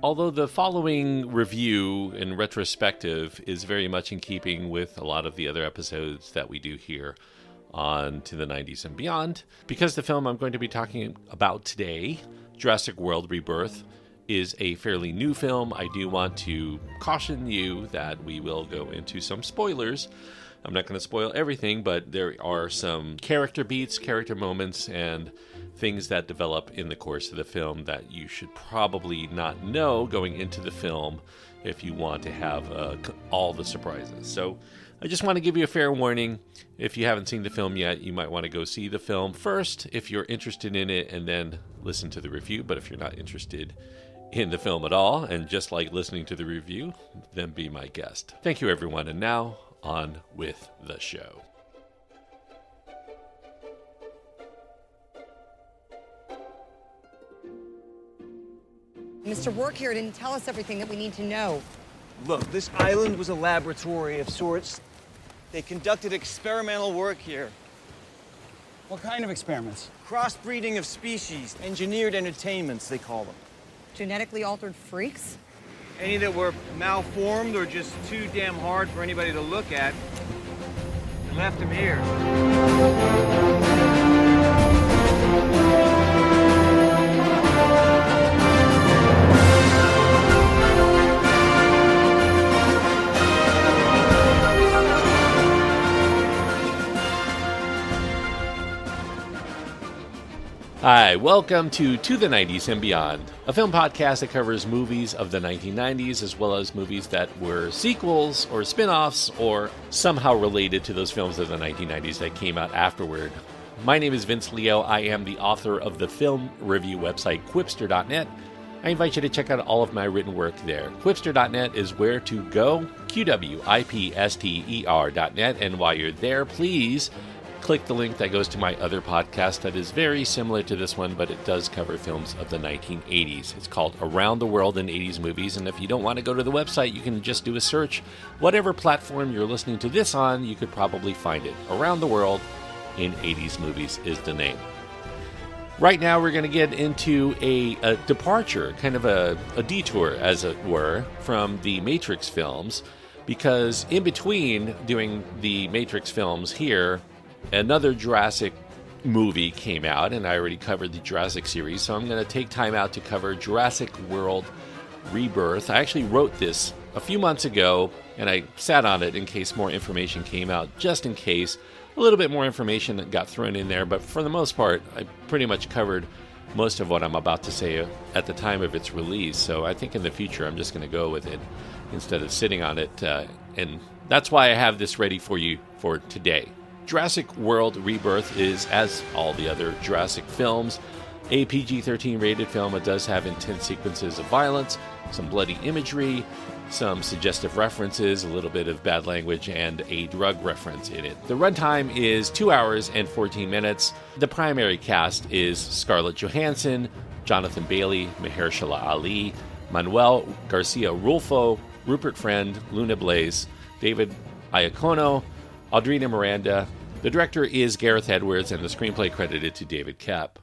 Although the following review and retrospective is very much in keeping with a lot of the other episodes that we do here on To the 90s and Beyond, because the film I'm going to be talking about today, Jurassic World Rebirth, is a fairly new film, I do want to caution you that we will go into some spoilers. I'm not going to spoil everything, but there are some character beats, character moments, and things that develop in the course of the film that you should probably not know going into the film if you want to have all the surprises. So I just want to give you a fair warning. If you haven't seen the film yet, you might want to go see the film first if you're interested in it, and then listen to the review. But if you're not interested in the film at all and just like listening to the review, then be my guest. Thank you, everyone. And now on with the show. Mr. Work here didn't tell us everything that we need to know. Look, this island was a laboratory of sorts. They conducted experimental work here. What kind of experiments? Crossbreeding of species, engineered entertainments, they call them. Genetically altered freaks? Any that were malformed or just too damn hard for anybody to look at, they left them here. Hi, welcome to the 90s and Beyond, a film podcast that covers movies of the 1990s as well as movies that were sequels or spin-offs or somehow related to those films of the 1990s that came out afterward. My name is Vince Leo. I am the author of the film review website Quipster.net. I invite you to check out all of my written work there. Quipster.net is where to go, QWIPSTER.net, and while you're there, please click the link that goes to my other podcast that is very similar to this one, but it does cover films of the 1980s. It's called Around the World in 80s Movies, and if you don't want to go to the website, you can just do a search. Whatever platform you're listening to this on, you could probably find it. Around the World in 80s Movies is the name. Right now, we're going to get into a departure, kind of a detour, as it were, from the Matrix films, because in between doing the Matrix films here, another Jurassic movie came out, and I already covered the Jurassic series, so I'm going to take time out to cover Jurassic World Rebirth. I actually wrote this a few months ago, and I sat on it in case more information came out, just in case. A little bit more information that got thrown in there, but for the most part, I pretty much covered most of what I'm about to say at the time of its release, so I think in the future I'm just going to go with it instead of sitting on it, and that's why I have this ready for you for today. Jurassic World Rebirth is, as all the other Jurassic films, a PG-13 rated film. It does have intense sequences of violence, some bloody imagery, some suggestive references, a little bit of bad language, and a drug reference in it. The runtime is 2 hours and 14 minutes. The primary cast is Scarlett Johansson, Jonathan Bailey, Mahershala Ali, Manuel Garcia Rulfo, Rupert Friend, Luna Blaze, David Iacono, Audrina Miranda. The director is Gareth Edwards, and the screenplay credited to David Koepp.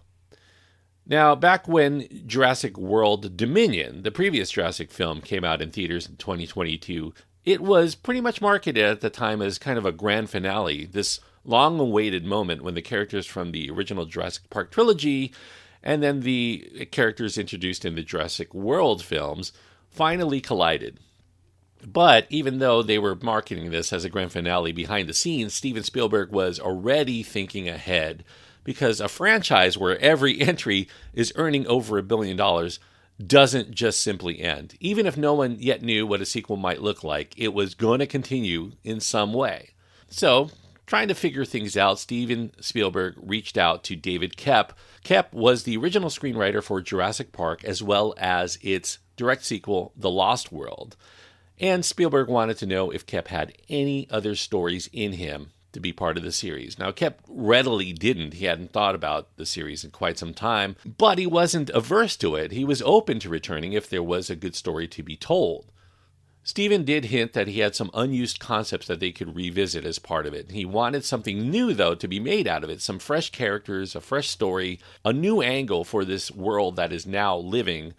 Now, back when Jurassic World Dominion, the previous Jurassic film, came out in theaters in 2022, it was pretty much marketed at the time as kind of a grand finale, this long-awaited moment when the characters from the original Jurassic Park trilogy and then the characters introduced in the Jurassic World films finally collided. But even though they were marketing this as a grand finale behind the scenes, Steven Spielberg was already thinking ahead, because a franchise where every entry is earning over $1 billion doesn't just simply end. Even if no one yet knew what a sequel might look like, it was going to continue in some way. So, trying to figure things out, Steven Spielberg reached out to David Koepp. Koepp was the original screenwriter for Jurassic Park as well as its direct sequel, The Lost World. And Spielberg wanted to know if Koepp had any other stories in him to be part of the series. Now, Koepp readily didn't. He hadn't thought about the series in quite some time, but he wasn't averse to it. He was open to returning if there was a good story to be told. Steven did hint that he had some unused concepts that they could revisit as part of it. He wanted something new, though, to be made out of it. Some fresh characters, a fresh story, a new angle for this world that is now living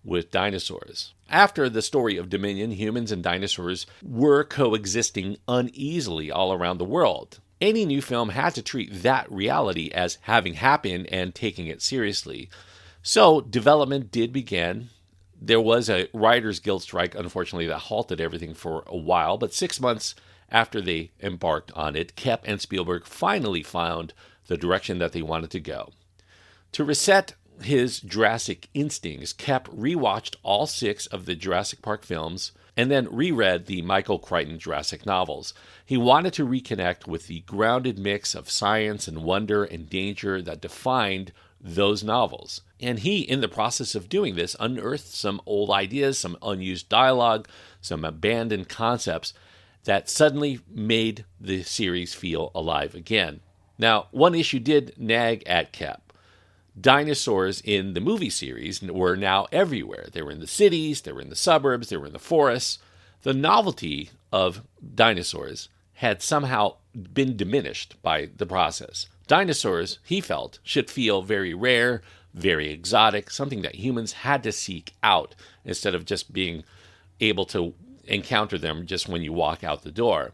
with dinosaurs. After the story of Dominion, humans and dinosaurs were coexisting uneasily all around the world. Any new film had to treat that reality as having happened and taking it seriously. So development did begin. There was a Writers Guild strike, unfortunately, that halted everything for a while, but 6 months after they embarked on it, Koepp and Spielberg finally found the direction that they wanted to go. To reset his Jurassic instincts, Koepp rewatched all 6 of the Jurassic Park films and then reread the Michael Crichton Jurassic novels. He wanted to reconnect with the grounded mix of science and wonder and danger that defined those novels. And he, in the process of doing this, unearthed some old ideas, some unused dialogue, some abandoned concepts that suddenly made the series feel alive again. Now, one issue did nag at Koepp. Dinosaurs in the movie series were now everywhere. They were in the cities, they were in the suburbs, they were in the forests. The novelty of dinosaurs had somehow been diminished by the process. Dinosaurs, he felt, should feel very rare, very exotic, something that humans had to seek out instead of just being able to encounter them just when you walk out the door.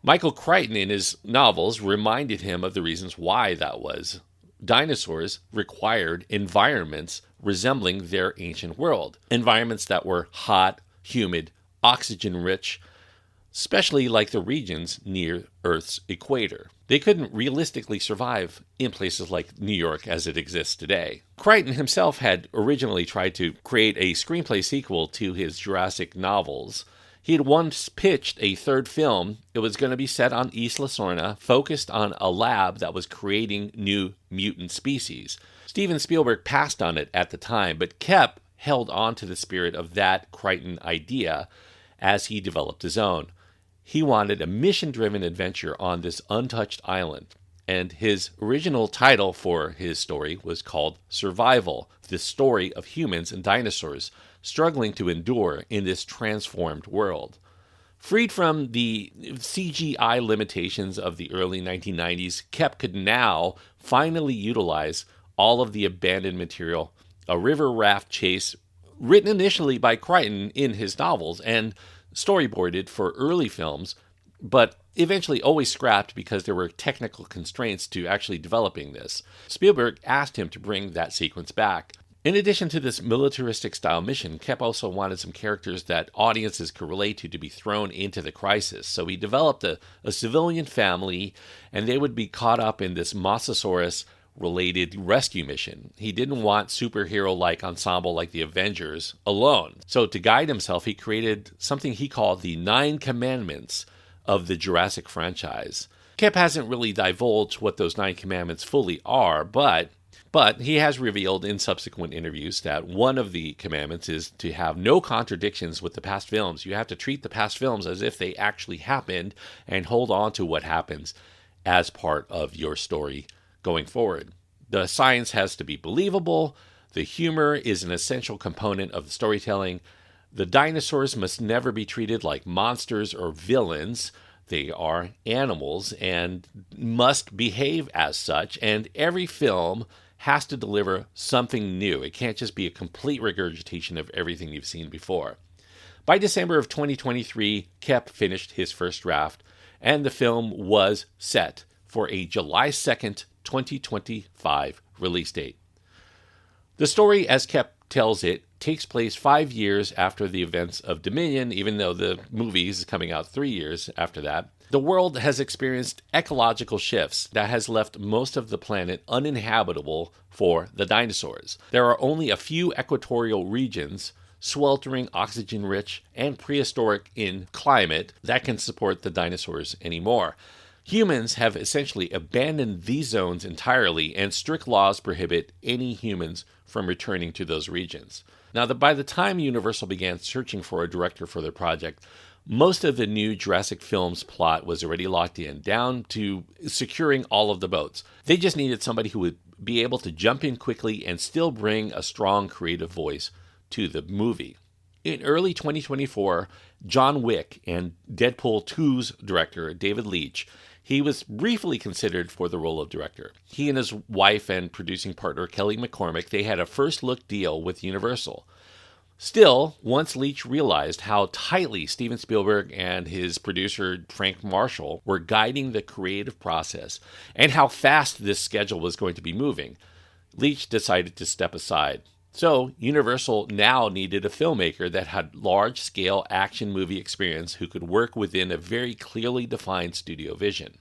Michael Crichton, in his novels, reminded him of the reasons why that was. Dinosaurs required environments resembling their ancient world. Environments that were hot, humid, oxygen-rich, especially like the regions near Earth's equator. They couldn't realistically survive in places like New York as it exists today. Crichton himself had originally tried to create a screenplay sequel to his Jurassic novels. He had once pitched a third film. It was going to be set on Isla Sorna, focused on a lab that was creating new mutant species. Steven Spielberg passed on it at the time, but Koepp held on to the spirit of that Crichton idea as he developed his own. He wanted a mission-driven adventure on this untouched island, and his original title for his story was called Survival, the story of humans and dinosaurs struggling to endure in this transformed world. Freed from the CGI limitations of the early 1990s, Koepp could now finally utilize all of the abandoned material, a river raft chase written initially by Crichton in his novels and storyboarded for early films, but eventually always scrapped because there were technical constraints to actually developing this. Spielberg asked him to bring that sequence back. In addition to this militaristic style mission, Koepp also wanted some characters that audiences could relate to be thrown into the crisis. So he developed a civilian family, and they would be caught up in this Mosasaurus-related rescue mission. He didn't want superhero-like ensemble like the Avengers alone. So to guide himself, he created something he called the 9 Commandments of the Jurassic franchise. Koepp hasn't really divulged what those 9 commandments fully are, but he has revealed in subsequent interviews that one of the commandments is to have no contradictions with the past films. You have to treat the past films as if they actually happened and hold on to what happens as part of your story going forward. The science has to be believable. The humor is an essential component of the storytelling. The dinosaurs must never be treated like monsters or villains. They are animals and must behave as such. And every film has to deliver something new. It can't just be a complete regurgitation of everything you've seen before. By December of 2023, Koepp finished his first draft, and the film was set for a July 2nd, 2025 release date. The story, as Koepp tells it, takes place 5 years after the events of Dominion, even though the movie is coming out 3 years after that. The world has experienced ecological shifts that has left most of the planet uninhabitable for the dinosaurs. There are only a few equatorial regions, sweltering, oxygen-rich, and prehistoric in climate, that can support the dinosaurs anymore. Humans have essentially abandoned these zones entirely, and strict laws prohibit any humans from returning to those regions. Now, by the time Universal began searching for a director for their project, most of the new Jurassic films plot was already locked in, down to securing all of the boats. They just needed somebody who would be able to jump in quickly and still bring a strong creative voice to the movie. In early 2024, John Wick and Deadpool 2's director, David Leitch, he was briefly considered for the role of director. He and his wife and producing partner, Kelly McCormick, they had a first-look deal with Universal. Still, once Leach realized how tightly Steven Spielberg and his producer Frank Marshall were guiding the creative process and how fast this schedule was going to be moving, Leach decided to step aside. So, Universal now needed a filmmaker that had large-scale action movie experience who could work within a very clearly defined studio vision.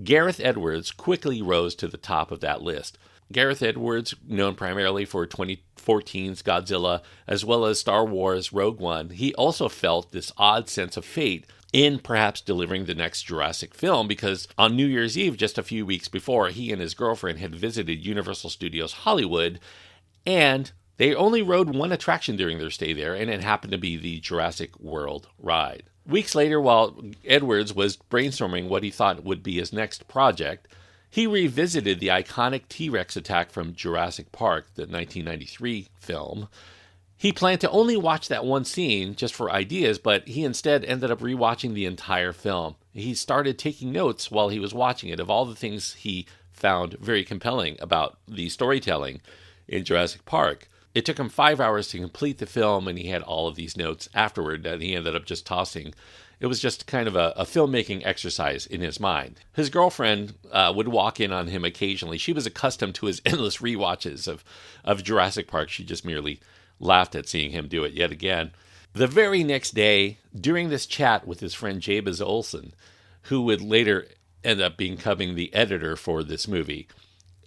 Gareth Edwards quickly rose to the top of that list. Gareth Edwards, known primarily for 2014's Godzilla, as well as Star Wars Rogue One, he also felt this odd sense of fate in perhaps delivering the next Jurassic film, because on New Year's Eve, just a few weeks before, he and his girlfriend had visited Universal Studios Hollywood, and they only rode one attraction during their stay there, and it happened to be the Jurassic World ride. Weeks later, while Edwards was brainstorming what he thought would be his next project, he revisited the iconic T-Rex attack from Jurassic Park, the 1993 film. He planned to only watch that one scene just for ideas, but he instead ended up rewatching the entire film. He started taking notes while he was watching it of all the things he found very compelling about the storytelling in Jurassic Park. It took him 5 hours to complete the film, and he had all of these notes afterward that he ended up just tossing. It was just kind of a filmmaking exercise in his mind. His girlfriend would walk in on him occasionally. She was accustomed to his endless rewatches of Jurassic Park. She just merely laughed at seeing him do it yet again. The very next day, during this chat with his friend Jabez Olsen, who would later end up becoming the editor for this movie,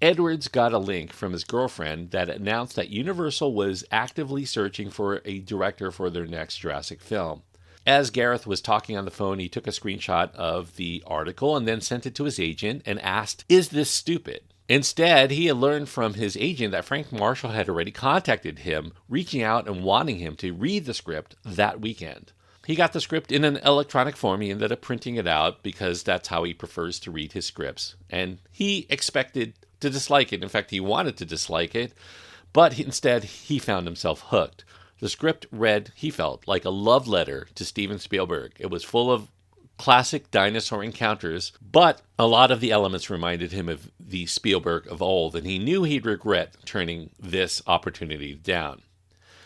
Edwards got a link from his girlfriend that announced that Universal was actively searching for a director for their next Jurassic film. As Gareth was talking on the phone, he took a screenshot of the article and then sent it to his agent and asked, "Is this stupid?" Instead, he had learned from his agent that Frank Marshall had already contacted him, reaching out and wanting him to read the script that weekend. He got the script in an electronic form. He ended up printing it out because that's how he prefers to read his scripts. And he expected to dislike it. In fact, he wanted to dislike it, but instead he found himself hooked. The script read, he felt, like a love letter to Steven Spielberg. It was full of classic dinosaur encounters, but a lot of the elements reminded him of the Spielberg of old, and he knew he'd regret turning this opportunity down.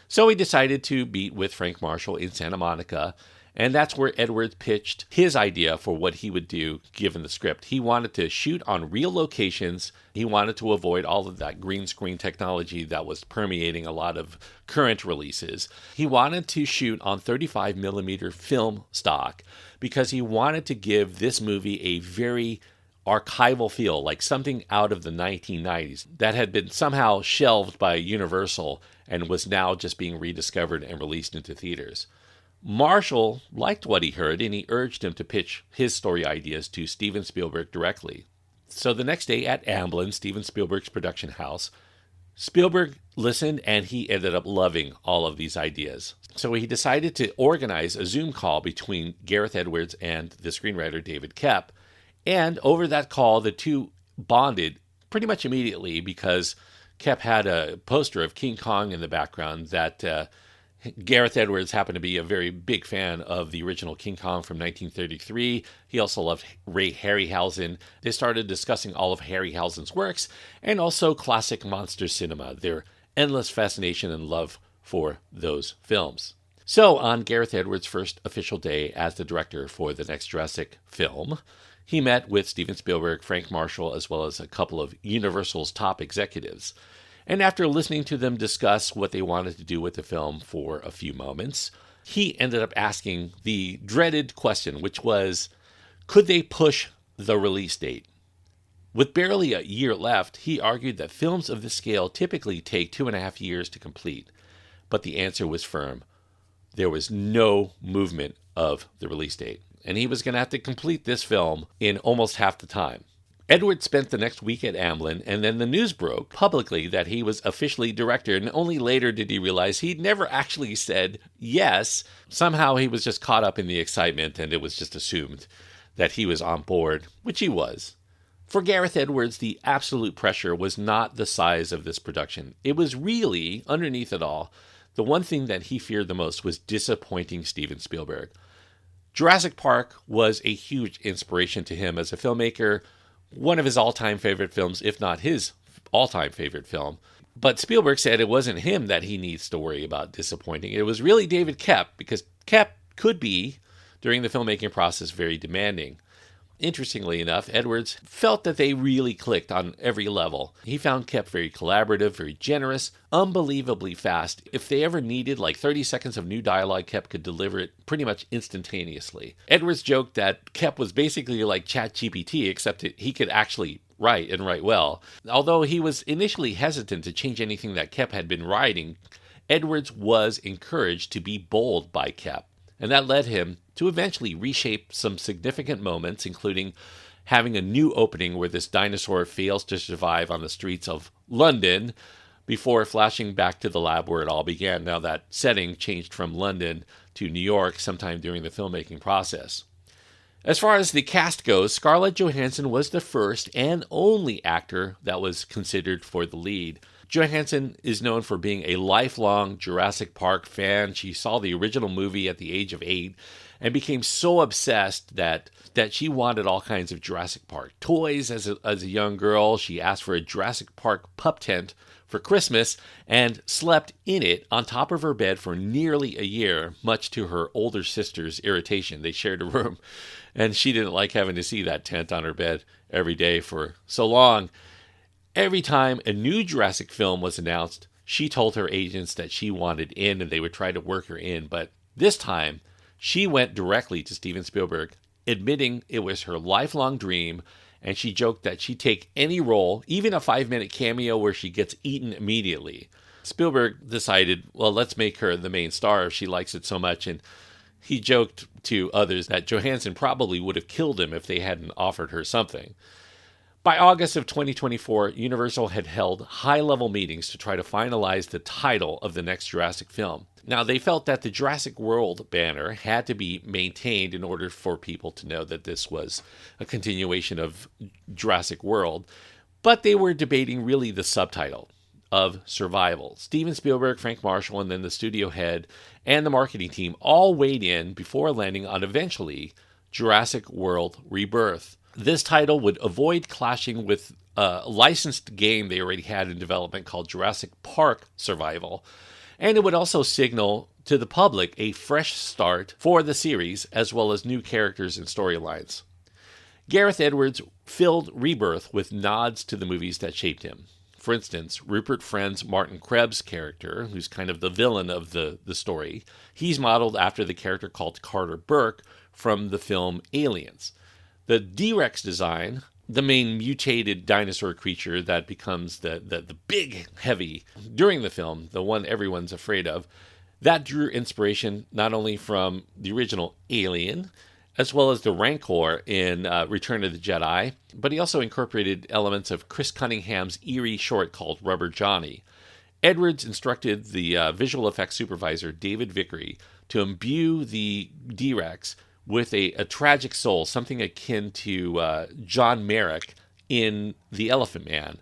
So he decided to meet with Frank Marshall in Santa Monica, and that's where Edwards pitched his idea for what he would do given the script. He wanted to shoot on real locations. He wanted to avoid all of that green screen technology that was permeating a lot of current releases. He wanted to shoot on 35 millimeter film stock because he wanted to give this movie a very archival feel, like something out of the 1990s that had been somehow shelved by Universal and was now just being rediscovered and released into theaters. Marshall liked what he heard, and he urged him to pitch his story ideas to Steven Spielberg directly. So the next day at Amblin, Steven Spielberg's production house, Spielberg listened, and he ended up loving all of these ideas. So he decided to organize a Zoom call between Gareth Edwards and the screenwriter David Koepp, and over that call, the two bonded pretty much immediately because Koepp had a poster of King Kong in the background that Gareth Edwards happened to be a very big fan of the original King Kong from 1933. He also loved Ray Harryhausen. They started discussing all of Harryhausen's works and also classic monster cinema, their endless fascination and love for those films. So on Gareth Edwards' first official day as the director for the next Jurassic film, he met with Steven Spielberg, Frank Marshall, as well as a couple of Universal's top executives. And after listening to them discuss what they wanted to do with the film for a few moments, he ended up asking the dreaded question, which was, could they push the release date? With barely a year left, he argued that films of this scale typically take 2.5 years to complete. But the answer was firm. There was no movement of the release date, and he was going to have to complete this film in almost half the time. Edwards spent the next week at Amblin, and then the news broke publicly that he was officially director, and only later did he realize he'd never actually said yes. Somehow he was just caught up in the excitement, and it was just assumed that he was on board, which he was. For Gareth Edwards, the absolute pressure was not the size of this production. It was really, underneath it all, the one thing that he feared the most was disappointing Steven Spielberg. Jurassic Park was a huge inspiration to him as a filmmaker, one of his all-time favorite films, if not his all-time favorite film. But Spielberg said it wasn't him that he needs to worry about disappointing. It was really David Koepp, because Koepp could be, during the filmmaking process, very demanding. Interestingly enough, Edwards felt that they really clicked on every level. He found Koepp very collaborative, very generous, unbelievably fast. If they ever needed like 30 seconds of new dialogue, Koepp could deliver it pretty much instantaneously. Edwards joked that Koepp was basically like ChatGPT, except that he could actually write and write well. Although he was initially hesitant to change anything that Koepp had been writing, Edwards was encouraged to be bold by Koepp. And that led him to eventually reshape some significant moments, including having a new opening where this dinosaur fails to survive on the streets of London before flashing back to the lab where it all began. Now that setting changed from London to New York sometime during the filmmaking process. As far as the cast goes, Scarlett Johansson was the first and only actor that was considered for the lead. Johansson is known for being a lifelong Jurassic Park fan. She saw the original movie at the age of 8 and became so obsessed that she wanted all kinds of Jurassic Park toys as a young girl. She asked for a Jurassic Park pup tent for Christmas and slept in it on top of her bed for nearly a year, much to her older sister's irritation. They shared a room, and she didn't like having to see that tent on her bed every day for so long. Every time a new Jurassic film was announced, she told her agents that she wanted in and they would try to work her in. But this time, she went directly to Steven Spielberg, admitting it was her lifelong dream, and she joked that she'd take any role, even a 5-minute cameo where she gets eaten immediately. Spielberg decided, well, let's make her the main star if she likes it so much, and he joked to others that Johansson probably would have killed him if they hadn't offered her something. By August of 2024, Universal had held high-level meetings to try to finalize the title of the next Jurassic film. Now, they felt that the Jurassic World banner had to be maintained in order for people to know that this was a continuation of Jurassic World, but they were debating really the subtitle of Survival. Steven Spielberg, Frank Marshall, and then the studio head and the marketing team all weighed in before landing on eventually Jurassic World Rebirth. This title would avoid clashing with a licensed game they already had in development called Jurassic Park Survival, and it would also signal to the public a fresh start for the series, as well as new characters and storylines. Gareth Edwards filled Rebirth with nods to the movies that shaped him. For instance, Rupert Friend's Martin Krebs character, who's kind of the villain of the story, he's modeled after the character called Carter Burke from the film Aliens. The D-Rex design, the main mutated dinosaur creature that becomes the big heavy during the film, the one everyone's afraid of, that drew inspiration not only from the original Alien, as well as the Rancor in Return of the Jedi, but he also incorporated elements of Chris Cunningham's eerie short called Rubber Johnny. Edwards instructed the visual effects supervisor, David Vickery, to imbue the D-Rex with a tragic soul, something akin to John Merrick in The Elephant Man,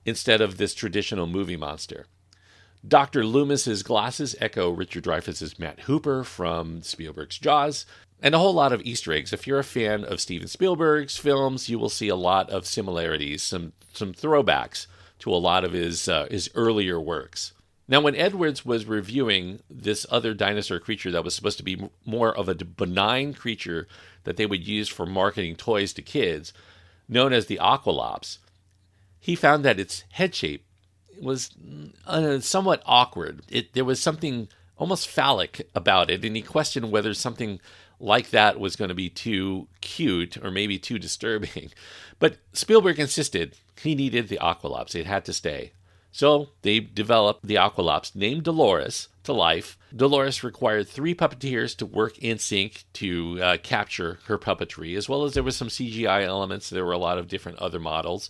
instead of this traditional movie monster. Dr. Loomis's glasses echo Richard Dreyfuss's Matt Hooper from Spielberg's Jaws, and a whole lot of Easter eggs. If you're a fan of Steven Spielberg's films, you will see a lot of similarities, some throwbacks to a lot of his earlier works. Now, when Edwards was reviewing this other dinosaur creature that was supposed to be more of a benign creature that they would use for marketing toys to kids, known as the Aqualops, he found that its head shape was somewhat awkward. There was something almost phallic about it, and he questioned whether something like that was going to be too cute or maybe too disturbing. But Spielberg insisted he needed the Aqualops. It had to stay. So they developed the Aqualops, named Dolores, to life. Dolores required 3 puppeteers to work in sync to capture her puppetry, as well as there was some CGI elements. There were a lot of different other models.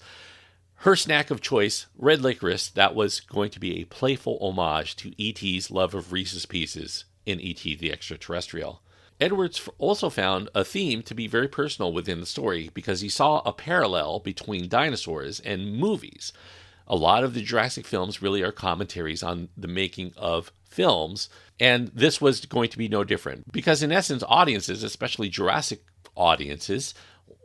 Her snack of choice, red licorice, that was going to be a playful homage to E.T.'s love of Reese's Pieces in E.T. the Extraterrestrial. Edwards also found a theme to be very personal within the story because he saw a parallel between dinosaurs and movies. A lot of the Jurassic films really are commentaries on the making of films, and this was going to be no different. Because in essence, audiences, especially Jurassic audiences,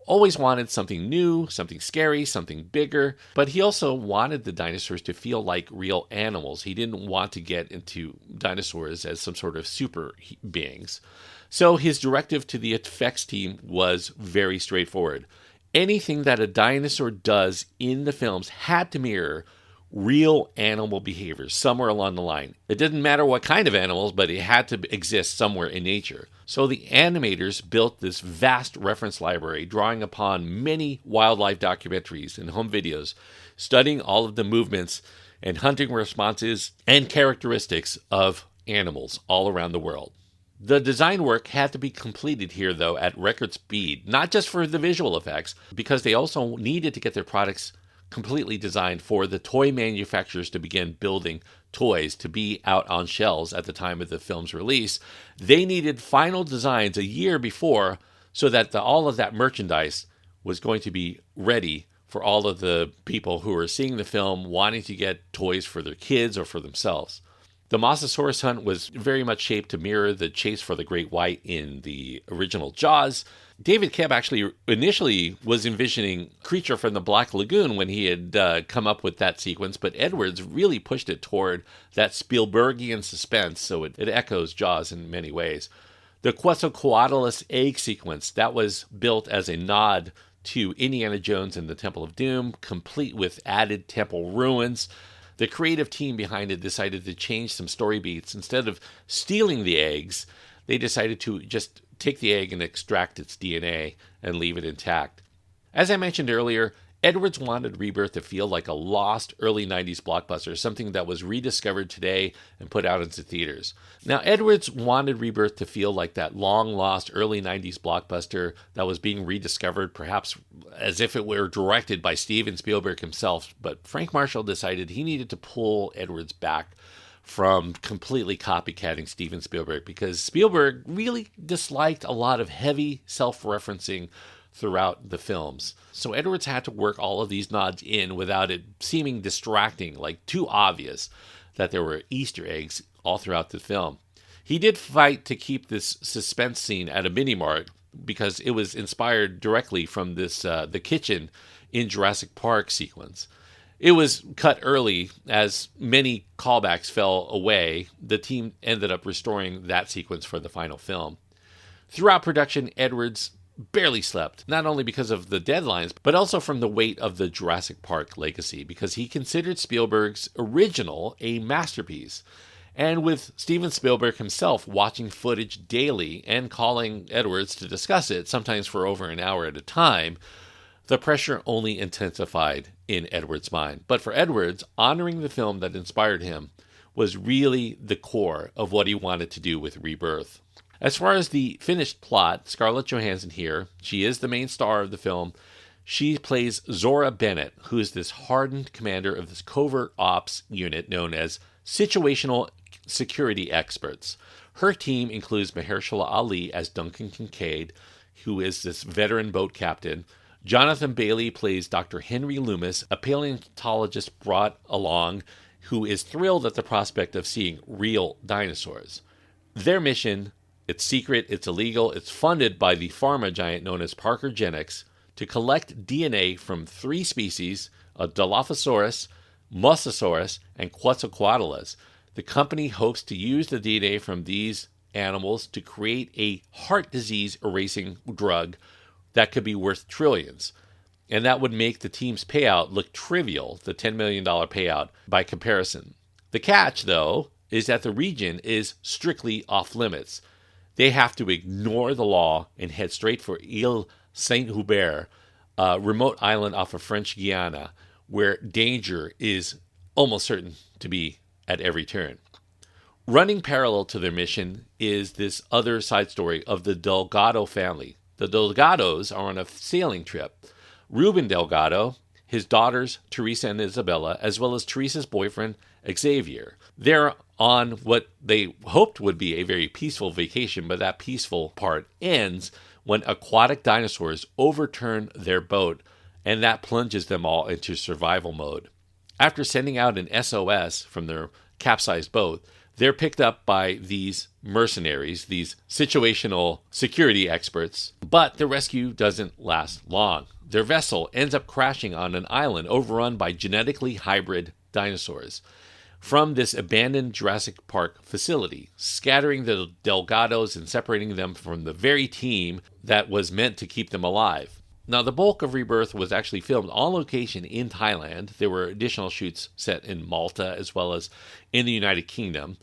always wanted something new, something scary, something bigger, but he also wanted the dinosaurs to feel like real animals. He didn't want to get into dinosaurs as some sort of super beings. So his directive to the effects team was very straightforward. Anything that a dinosaur does in the films had to mirror real animal behaviors somewhere along the line. It didn't matter what kind of animals, but it had to exist somewhere in nature. So the animators built this vast reference library, drawing upon many wildlife documentaries and home videos, studying all of the movements and hunting responses and characteristics of animals all around the world. The design work had to be completed here, though, at record speed, not just for the visual effects, because they also needed to get their products completely designed for the toy manufacturers to begin building toys to be out on shelves at the time of the film's release. They needed final designs a year before so that all of that merchandise was going to be ready for all of the people who were seeing the film wanting to get toys for their kids or for themselves. The Mosasaurus hunt was very much shaped to mirror the chase for the great white in the original Jaws. David Koepp actually initially was envisioning Creature from the Black Lagoon when he had come up with that sequence, but Edwards really pushed it toward that Spielbergian suspense, so it echoes Jaws in many ways. The Quetzalcoatlus egg sequence, that was built as a nod to Indiana Jones and the Temple of Doom, complete with added temple ruins. The creative team behind it decided to change some story beats. Instead of stealing the eggs, they decided to just take the egg and extract its DNA and leave it intact. As I mentioned earlier, Edwards wanted Rebirth to feel like a lost early 90s blockbuster, something that was rediscovered today and put out into theaters. Now, Edwards wanted Rebirth to feel like that long-lost early 90s blockbuster that was being rediscovered, perhaps as if it were directed by Steven Spielberg himself, but Frank Marshall decided he needed to pull Edwards back from completely copycatting Steven Spielberg, because Spielberg really disliked a lot of heavy self-referencing throughout the films. So Edwards had to work all of these nods in without it seeming distracting, like too obvious that there were Easter eggs all throughout the film. He did fight to keep this suspense scene at a mini-mart because it was inspired directly from this the kitchen in Jurassic Park sequence. It was cut early as many callbacks fell away. The team ended up restoring that sequence for the final film. Throughout production, Edwards barely slept, not only because of the deadlines, but also from the weight of the Jurassic Park legacy, because he considered Spielberg's original a masterpiece. And with Steven Spielberg himself watching footage daily and calling Edwards to discuss it, sometimes for over an hour at a time, the pressure only intensified in Edwards' mind. But for Edwards, honoring the film that inspired him was really the core of what he wanted to do with Rebirth. As far as the finished plot, Scarlett Johansson here, she is the main star of the film. She plays Zora Bennett, who is this hardened commander of this covert ops unit known as Situational Security Experts. Her team includes Mahershala Ali as Duncan Kincaid, who is this veteran boat captain. Jonathan Bailey plays Dr. Henry Loomis, a paleontologist brought along who is thrilled at the prospect of seeing real dinosaurs. Their mission, it's secret, it's illegal, it's funded by the pharma giant known as Parker Genetics to collect DNA from 3 species, a Dilophosaurus, Mosasaurus, and Quetzalcoatlus. The company hopes to use the DNA from these animals to create a heart disease erasing drug that could be worth trillions. And that would make the team's payout look trivial, the $10 million payout, by comparison. The catch, though, is that the region is strictly off limits. They have to ignore the law and head straight for Île Saint-Hubert, a remote island off of French Guiana, where danger is almost certain to be at every turn. Running parallel to their mission is this other side story of the Delgado family. The Delgados are on a sailing trip. Ruben Delgado, his daughters Teresa and Isabella, as well as Teresa's boyfriend Xavier. They're on what they hoped would be a very peaceful vacation, but that peaceful part ends when aquatic dinosaurs overturn their boat, and that plunges them all into survival mode. After sending out an SOS from their capsized boat, They're picked up by these mercenaries, these situational security experts, but the rescue doesn't last long. Their vessel ends up crashing on an island overrun by genetically hybrid dinosaurs from this abandoned Jurassic Park facility, scattering the Delgados and separating them from the very team that was meant to keep them alive. Now, the bulk of Rebirth was actually filmed on location in Thailand. There were additional shoots set in Malta as well as in the United Kingdom.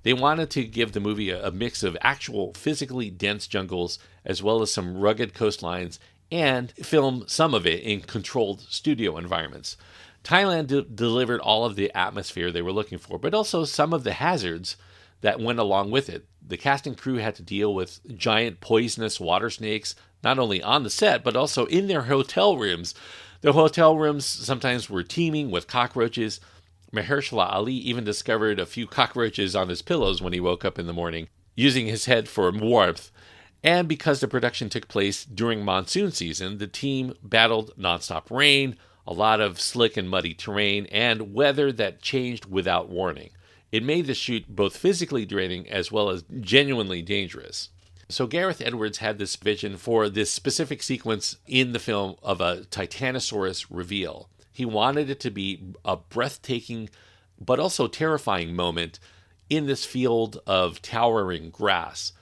They wanted to give the movie a mix of actual physically dense jungles as well as some rugged coastlines and film some of it in controlled studio environments. Thailand delivered all of the atmosphere they were looking for, but also some of the hazards that went along with it. The cast and crew had to deal with giant poisonous water snakes, not only on the set, but also in their hotel rooms. The hotel rooms sometimes were teeming with cockroaches. Mahershala Ali even discovered a few cockroaches on his pillows when he woke up in the morning, using his head for warmth. And because the production took place during monsoon season, the team battled nonstop rain, a lot of slick and muddy terrain, and weather that changed without warning. It made the shoot both physically draining as well as genuinely dangerous. So Gareth Edwards had this vision for this specific sequence in the film of a Titanosaurus reveal. He wanted it to be a breathtaking but also terrifying moment in this field of towering grass.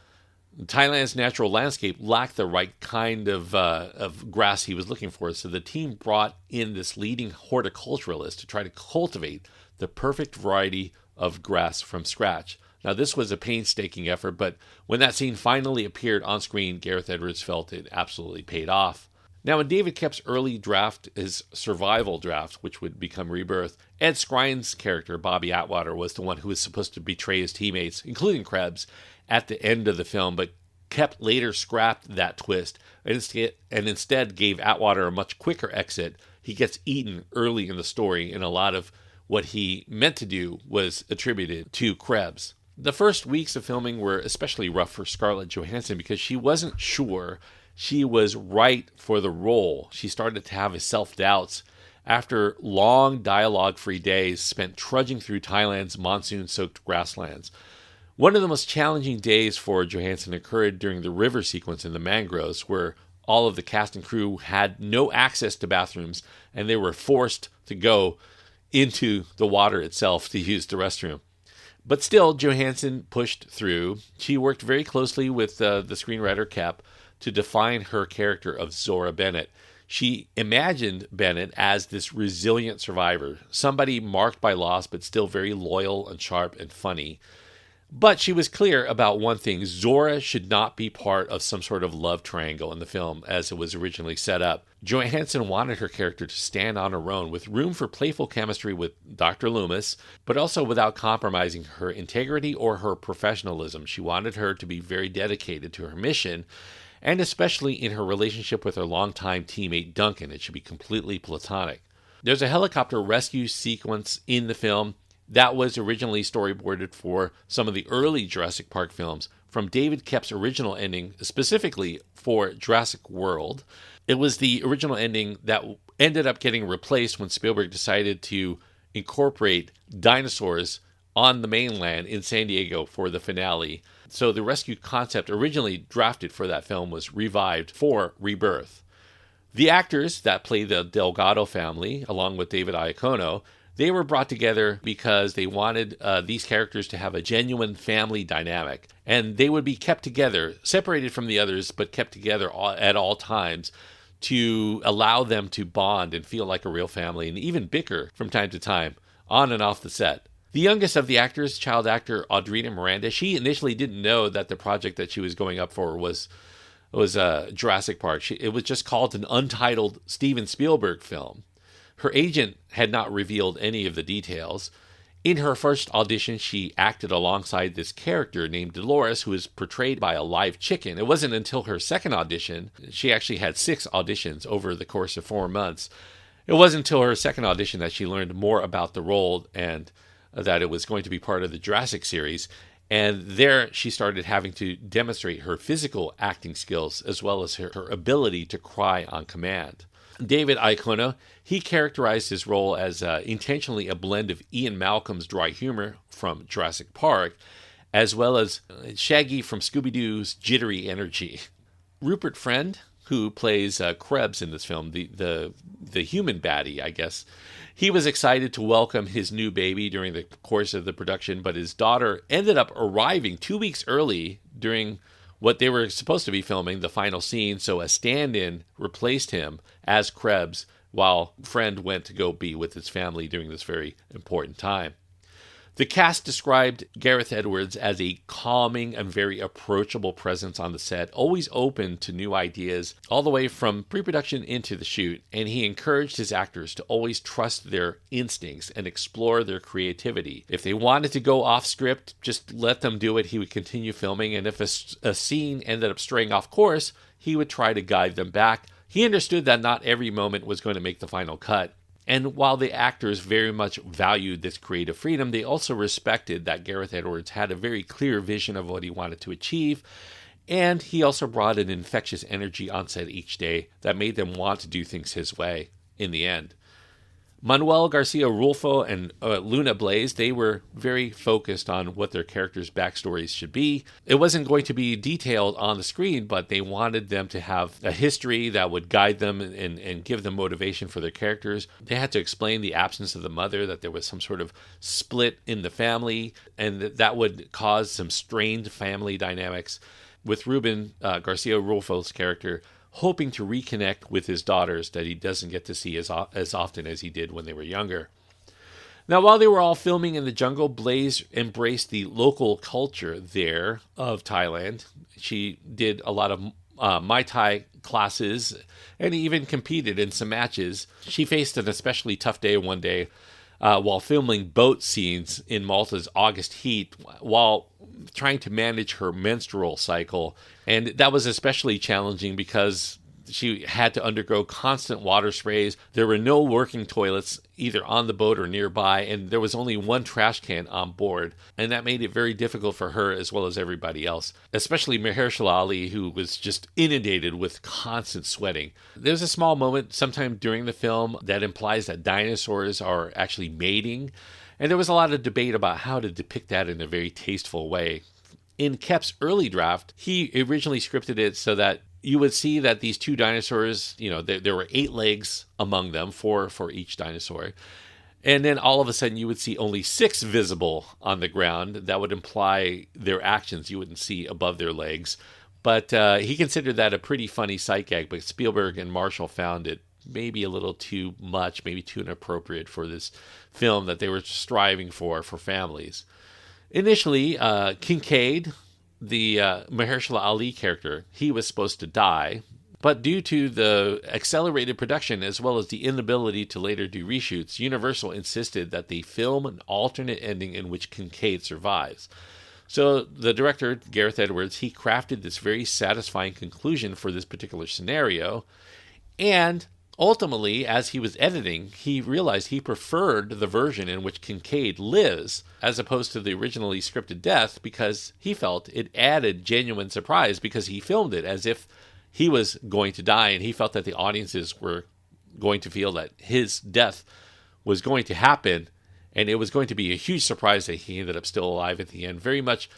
Thailand's natural landscape lacked the right kind of grass he was looking for, so the team brought in this leading horticulturalist to try to cultivate the perfect variety of grass from scratch. Now, this was a painstaking effort, but when that scene finally appeared on screen, Gareth Edwards felt it absolutely paid off. Now, in David Koepp's early draft, his survival draft, which would become Rebirth, Ed Skrine's character, Bobby Atwater, was the one who was supposed to betray his teammates, including Krebs, at the end of the film, but Koepp later scrapped that twist and instead gave Atwater a much quicker exit. He gets eaten early in the story, and a lot of what he meant to do was attributed to Krebs. The first weeks of filming were especially rough for Scarlett Johansson because she wasn't sure she was right for the role. She started to have his self-doubts after long dialogue-free days spent trudging through Thailand's monsoon-soaked grasslands. One of the most challenging days for Johansson occurred during the river sequence in the mangroves, where all of the cast and crew had no access to bathrooms, and they were forced to go into the water itself to use the restroom. But still, Johansson pushed through. She worked very closely with the screenwriter Koepp to define her character of Zora Bennett. She imagined Bennett as this resilient survivor, somebody marked by loss but still very loyal and sharp and funny. But she was clear about one thing: Zora should not be part of some sort of love triangle in the film as it was originally set up. Johansson wanted her character to stand on her own, with room for playful chemistry with Dr. Loomis, but also without compromising her integrity or her professionalism. She wanted her to be very dedicated to her mission, and especially in her relationship with her longtime teammate Duncan. It should be completely platonic. There's a helicopter rescue sequence in the film that was originally storyboarded for some of the early Jurassic Park films from David Koepp's original ending, specifically for Jurassic World. It was the original ending that ended up getting replaced when Spielberg decided to incorporate dinosaurs on the mainland in San Diego for the finale. So the rescue concept originally drafted for that film was revived for Rebirth. The actors that play the Delgado family, along with David Iacono, they were brought together because they wanted these characters to have a genuine family dynamic. And they would be kept together, separated from the others, but kept together at all times to allow them to bond and feel like a real family and even bicker from time to time, on and off the set. The youngest of the actors, child actor Audrina Miranda, she initially didn't know that the project that she was going up for was Jurassic Park. It was just called an untitled Steven Spielberg film. Her agent had not revealed any of the details. In her first audition, she acted alongside this character named Dolores, who is portrayed by a live chicken. It wasn't until her second audition, she actually had 6 auditions over the course of 4 months. It wasn't until her second audition that she learned more about the role and that it was going to be part of the Jurassic series. And there she started having to demonstrate her physical acting skills as well as her ability to cry on command. David Iacono, he characterized his role as intentionally a blend of Ian Malcolm's dry humor from Jurassic Park, as well as Shaggy from Scooby-Doo's jittery energy. Rupert Friend, who plays Krebs in this film, the human baddie, I guess, he was excited to welcome his new baby during the course of the production, but his daughter ended up arriving 2 weeks early during what they were supposed to be filming, the final scene, so a stand-in replaced him as Krebs while Friend went to go be with his family during this very important time. The cast described Gareth Edwards as a calming and very approachable presence on the set, always open to new ideas all the way from pre-production into the shoot, and he encouraged his actors to always trust their instincts and explore their creativity. If they wanted to go off script, just let them do it. He would continue filming, and if a scene ended up straying off course, he would try to guide them back. He understood that not every moment was going to make the final cut. And while the actors very much valued this creative freedom, they also respected that Gareth Edwards had a very clear vision of what he wanted to achieve, and he also brought an infectious energy on set each day that made them want to do things his way in the end. Manuel Garcia Rulfo and Luna Blaze, they were very focused on what their characters' backstories should be. It wasn't going to be detailed on the screen, but they wanted them to have a history that would guide them and give them motivation for their characters. They had to explain the absence of the mother, that there was some sort of split in the family, and that would cause some strained family dynamics. With Ruben Garcia Rulfo's character hoping to reconnect with his daughters that he doesn't get to see as often as he did when they were younger. Now, while they were all filming in the jungle, Blaze embraced the local culture there of Thailand. She did a lot of Muay Thai classes and even competed in some matches. She faced an especially tough day one day while filming boat scenes in Malta's August heat while trying to manage her menstrual cycle. And that was especially challenging because she had to undergo constant water sprays. There were no working toilets either on the boat or nearby, and there was only one trash can on board. And that made it very difficult for her as well as everybody else, especially Mahershala Ali, who was just inundated with constant sweating. There's a small moment sometime during the film that implies that dinosaurs are actually mating, and there was a lot of debate about how to depict that in a very tasteful way. In Kep's early draft, he originally scripted it so that you would see that these two dinosaurs, there were 8 legs among them, 4 for each dinosaur. And then all of a sudden you would see only 6 visible on the ground. That would imply their actions you wouldn't see above their legs. But he considered that a pretty funny sight gag, but Spielberg and Marshall found it maybe a little too much, maybe too inappropriate for this film that they were striving for families. Initially, Kincaid, the Mahershala Ali character, he was supposed to die, but due to the accelerated production as well as the inability to later do reshoots, Universal insisted that they film an alternate ending in which Kincaid survives. So the director, Gareth Edwards, he crafted this very satisfying conclusion for this particular scenario, and ultimately, as he was editing, he realized he preferred the version in which Kincaid lives as opposed to the originally scripted death because he felt it added genuine surprise because he filmed it as if he was going to die, and he felt that the audiences were going to feel that his death was going to happen, and it was going to be a huge surprise that he ended up still alive at the end, very much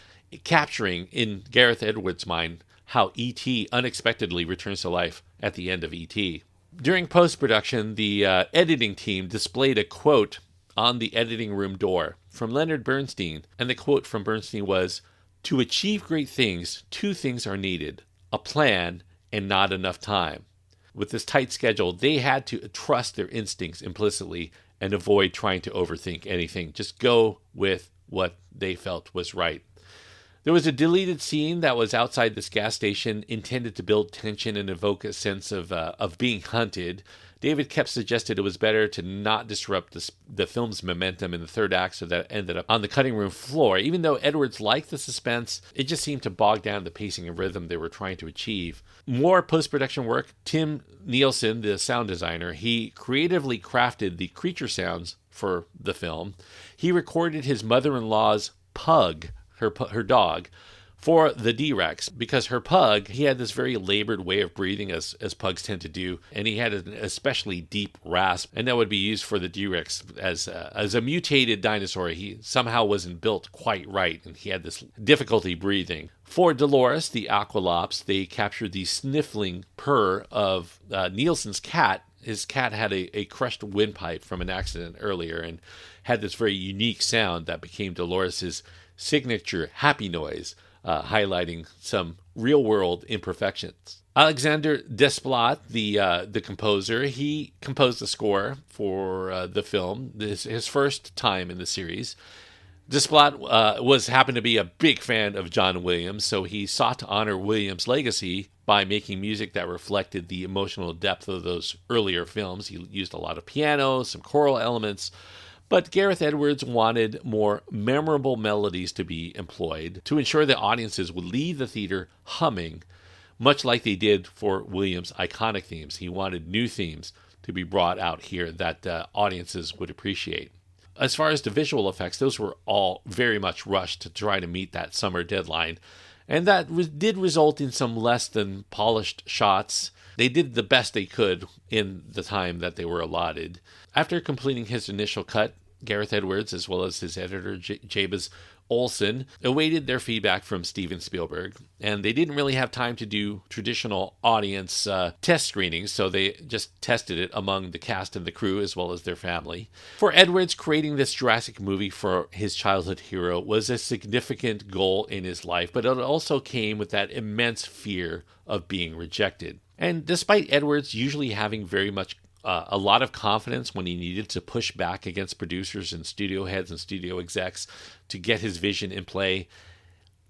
capturing in Gareth Edwards' mind how E.T. unexpectedly returns to life at the end of E.T. During post-production, the editing team displayed a quote on the editing room door from Leonard Bernstein, and the quote from Bernstein was, "To achieve great things, 2 things are needed, a plan and not enough time." With this tight schedule, they had to trust their instincts implicitly and avoid trying to overthink anything. Just go with what they felt was right. There was a deleted scene that was outside this gas station intended to build tension and evoke a sense of being hunted. David Koepp suggested it was better to not disrupt the film's momentum in the third act, so that ended up on the cutting room floor. Even though Edwards liked the suspense, it just seemed to bog down the pacing and rhythm they were trying to achieve. More post-production work. Tim Nielsen, the sound designer, he creatively crafted the creature sounds for the film. He recorded his mother-in-law's pug, her dog, for the D-Rex, because her pug, he had this very labored way of breathing, as pugs tend to do, and he had an especially deep rasp, and that would be used for the D-Rex as a mutated dinosaur. He somehow wasn't built quite right, and he had this difficulty breathing. For Dolores, the Aqualops, they captured the sniffling purr of Nielsen's cat. His cat had a crushed windpipe from an accident earlier and had this very unique sound that became Dolores' signature happy noise, highlighting some real-world imperfections. Alexander Desplat, the composer, he composed the score for the film, his first time in the series. Desplat happened to be a big fan of John Williams, so he sought to honor Williams' legacy by making music that reflected the emotional depth of those earlier films. He used a lot of piano, some choral elements, but Gareth Edwards wanted more memorable melodies to be employed to ensure that audiences would leave the theater humming, much like they did for Williams' iconic themes. He wanted new themes to be brought out here that audiences would appreciate. As far as the visual effects, those were all very much rushed to try to meet that summer deadline, and that did result in some less than polished shots. They did the best they could in the time that they were allotted. After completing his initial cut, Gareth Edwards, as well as his editor, Jabez Olson, awaited their feedback from Steven Spielberg, and they didn't really have time to do traditional audience test screenings, so they just tested it among the cast and the crew as well as their family. For Edwards, creating this Jurassic movie for his childhood hero was a significant goal in his life, but it also came with that immense fear of being rejected. And despite Edwards usually having very much a lot of confidence when he needed to push back against producers and studio heads and studio execs to get his vision in play,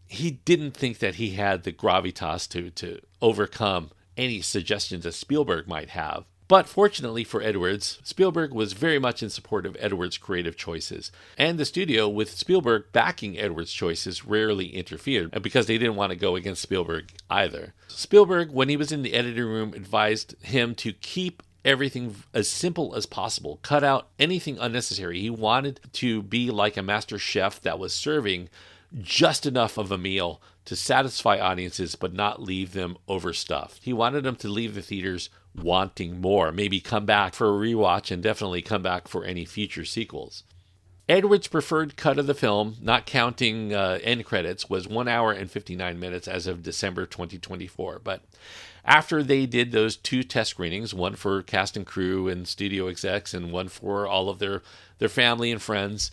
he didn't think that he had the gravitas to overcome any suggestions that Spielberg might have. But fortunately for Edwards, Spielberg was very much in support of Edwards' creative choices. And the studio, with Spielberg backing Edwards' choices, rarely interfered, because they didn't want to go against Spielberg either. Spielberg, when he was in the editing room, advised him to keep everything as simple as possible. Cut out anything unnecessary. He wanted to be like a master chef that was serving just enough of a meal to satisfy audiences but not leave them overstuffed. He wanted them to leave the theaters wanting more, maybe come back for a rewatch and definitely come back for any future sequels. Edwards' preferred cut of the film, not counting end credits, was 1 hour and 59 minutes as of December 2024. But after they did those 2 test screenings, one for cast and crew and studio execs and one for all of their family and friends,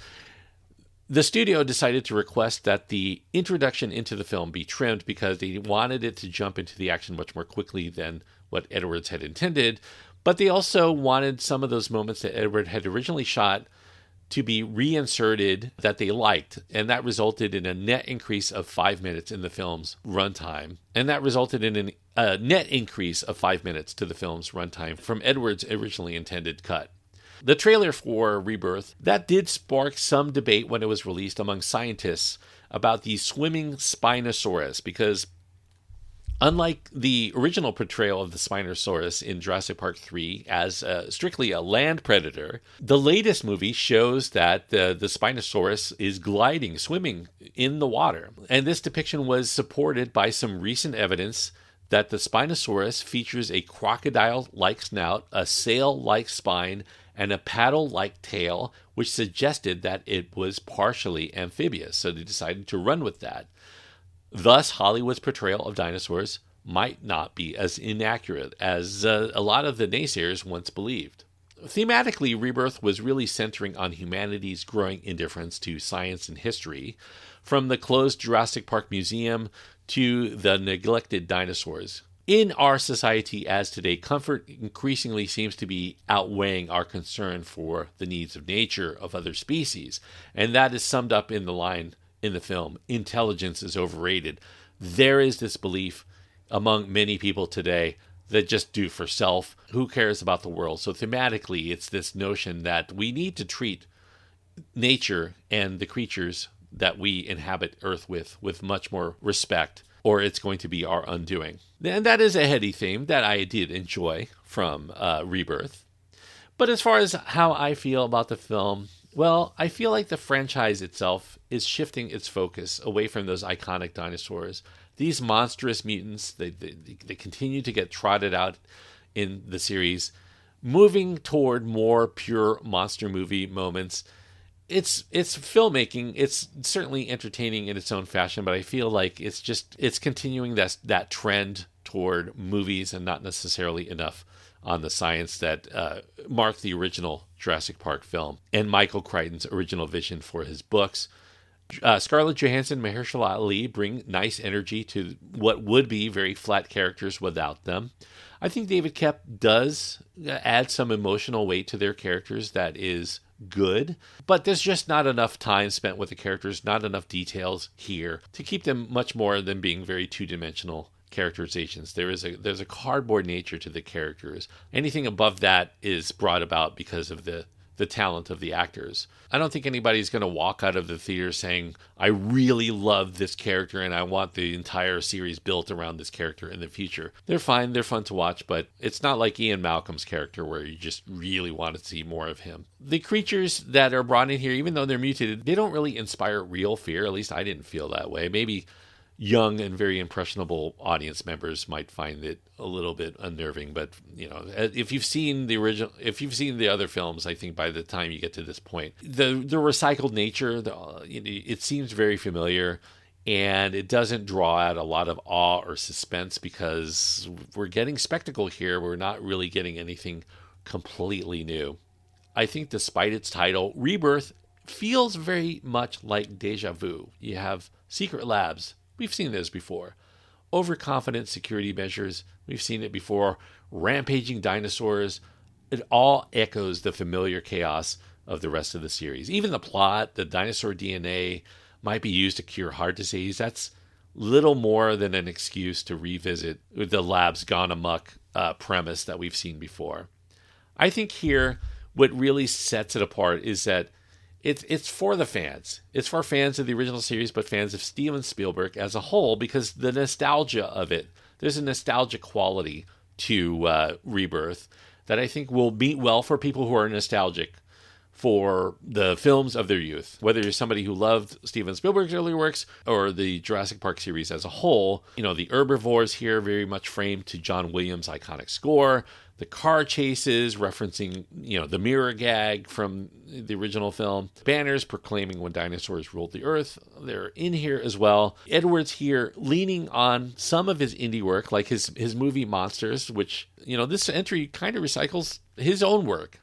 the studio decided to request that the introduction into the film be trimmed because they wanted it to jump into the action much more quickly than what Edwards had intended. But they also wanted some of those moments that Edward had originally shot to be reinserted that they liked, and that resulted in a net increase of 5 minutes in the film's runtime. And that resulted in a net increase of 5 minutes to the film's runtime from Edwards' originally intended cut. The trailer for Rebirth, that did spark some debate when it was released among scientists about the swimming Spinosaurus, because unlike the original portrayal of the Spinosaurus in Jurassic Park 3 as strictly a land predator, the latest movie shows that the Spinosaurus is gliding, swimming in the water. And this depiction was supported by some recent evidence that the Spinosaurus features a crocodile-like snout, a sail-like spine, and a paddle-like tail, which suggested that it was partially amphibious. So they decided to run with that. Thus, Hollywood's portrayal of dinosaurs might not be as inaccurate as a lot of the naysayers once believed. Thematically, Rebirth was really centering on humanity's growing indifference to science and history, from the closed Jurassic Park Museum to the neglected dinosaurs. In our society as today, comfort increasingly seems to be outweighing our concern for the needs of nature, of other species, and that is summed up in the line in the film, intelligence is overrated. There is this belief among many people today that just do for self. Who cares about the world? So thematically, it's this notion that we need to treat nature and the creatures that we inhabit Earth with much more respect, or it's going to be our undoing. And that is a heady theme that I did enjoy from Rebirth. But as far as how I feel about the film, Well, I feel like the franchise itself is shifting its focus away from those iconic dinosaurs. These monstrous mutants, they continue to get trotted out in the series, moving toward more pure monster movie moments. It's filmmaking. It's certainly entertaining in its own fashion, but I feel like it's continuing that trend toward movies and not necessarily enough on the science that marked the original Jurassic Park film and Michael Crichton's original vision for his books. Scarlett Johansson and Mahershala Ali bring nice energy to what would be very flat characters without them. I think David Koepp does add some emotional weight to their characters that is good, but there's just not enough time spent with the characters, not enough details here to keep them much more than being very two-dimensional characterizations. There's a cardboard nature to the characters. Anything above that is brought about because of the talent of the actors. I don't think anybody's going to walk out of the theater saying, I really love this character and I want the entire series built around this character in the future. They're fine, they're fun to watch, but it's not like Ian Malcolm's character where you just really want to see more of him. The creatures that are brought in here, even though they're mutated, they don't really inspire real fear. At least I didn't feel that way. Maybe young and very impressionable audience members might find it a little bit unnerving, but if you've seen the other films, I think by the time you get to this point, the recycled nature, it seems very familiar, and it doesn't draw out a lot of awe or suspense because we're getting spectacle here. We're not really getting anything completely new. I think despite its title, Rebirth feels very much like deja vu. You have secret labs. We've seen this before. Overconfident security measures. We've seen it before. Rampaging dinosaurs. It all echoes the familiar chaos of the rest of the series. Even the plot, the dinosaur DNA might be used to cure heart disease. That's little more than an excuse to revisit the lab's gone amok premise that we've seen before. I think here what really sets it apart is that it's for the fans. It's for fans of the original series, but fans of Steven Spielberg as a whole, because the nostalgia of it, there's a nostalgic quality to Rebirth that I think will meet well for people who are nostalgic for the films of their youth. Whether you're somebody who loved Steven Spielberg's early works or the Jurassic Park series as a whole, the herbivores here very much framed to John Williams' iconic score. The car chases referencing, the mirror gag from the original film. Banners proclaiming when dinosaurs ruled the earth. They're in here as well. Edwards here leaning on some of his indie work, like his movie Monsters, which, this entry kind of recycles his own work.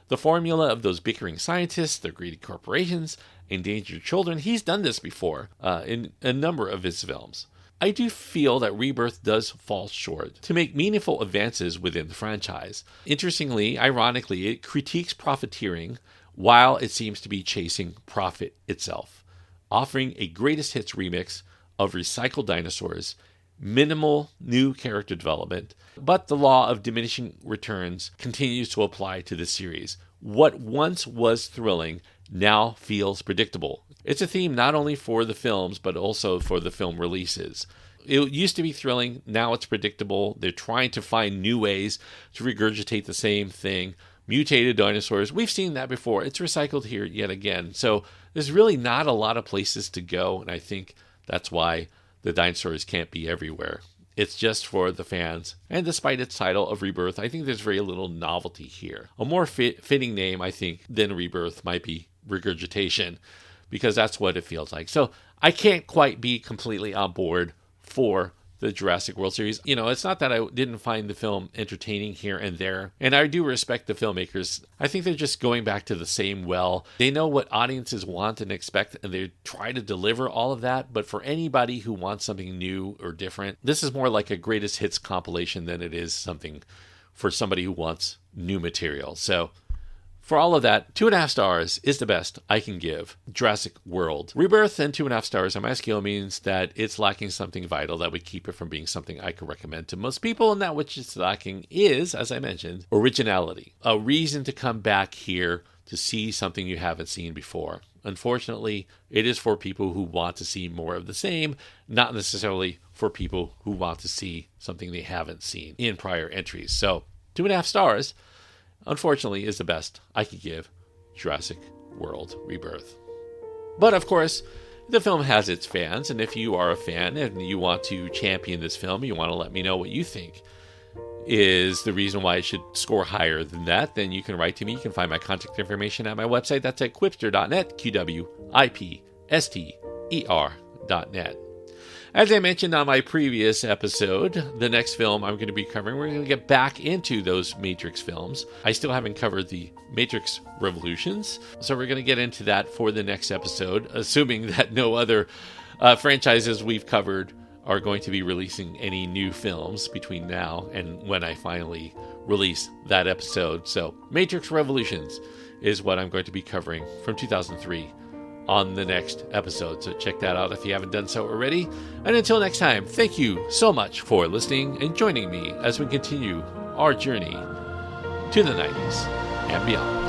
The formula of those bickering scientists, their greedy corporations, endangered children. He's done this before in a number of his films. I do feel that Rebirth does fall short to make meaningful advances within the franchise. Interestingly, ironically, it critiques profiteering while it seems to be chasing profit itself, offering a greatest hits remix of recycled dinosaurs, minimal new character development, but the law of diminishing returns continues to apply to the series. What once was thrilling now feels predictable. It's a theme not only for the films, but also for the film releases. It used to be thrilling, now it's predictable. They're trying to find new ways to regurgitate the same thing. Mutated dinosaurs, we've seen that before. It's recycled here yet again. So there's really not a lot of places to go, and I think that's why the dinosaurs can't be everywhere. It's just for the fans. And despite its title of Rebirth, I think there's very little novelty here. A more fitting name, I think, than Rebirth might be Regurgitation, because that's what it feels like. So I can't quite be completely on board for the Jurassic World series. It's not that I didn't find the film entertaining here and there, and I do respect the filmmakers. I think they're just going back to the same well. They know what audiences want and expect, and they try to deliver all of that. But for anybody who wants something new or different, this is more like a greatest hits compilation than it is something for somebody who wants new material. So for all of that, 2.5 stars is the best I can give Jurassic World. Rebirth and 2.5 stars on my scale means that it's lacking something vital that would keep it from being something I could recommend to most people, and that which it's lacking is, as I mentioned, originality. A reason to come back here to see something you haven't seen before. Unfortunately, it is for people who want to see more of the same, not necessarily for people who want to see something they haven't seen in prior entries. So, 2.5 stars, unfortunately, is the best I could give Jurassic World Rebirth. But of course, the film has its fans, and if you are a fan and you want to champion this film, you want to let me know what you think is the reason why it should score higher than that, then you can write to me. You can find my contact information at my website. That's at quipster.net, QWIPSTER.net. As I mentioned on my previous episode, the next film I'm going to be covering, we're going to get back into those Matrix films. I still haven't covered the Matrix Revolutions, so we're going to get into that for the next episode, assuming that no other franchises we've covered are going to be releasing any new films between now and when I finally release that episode. So Matrix Revolutions is what I'm going to be covering from 2003 on the next episode. So check that out if you haven't done so already. And until next time, thank you so much for listening and joining me as we continue our journey to the 90s and beyond.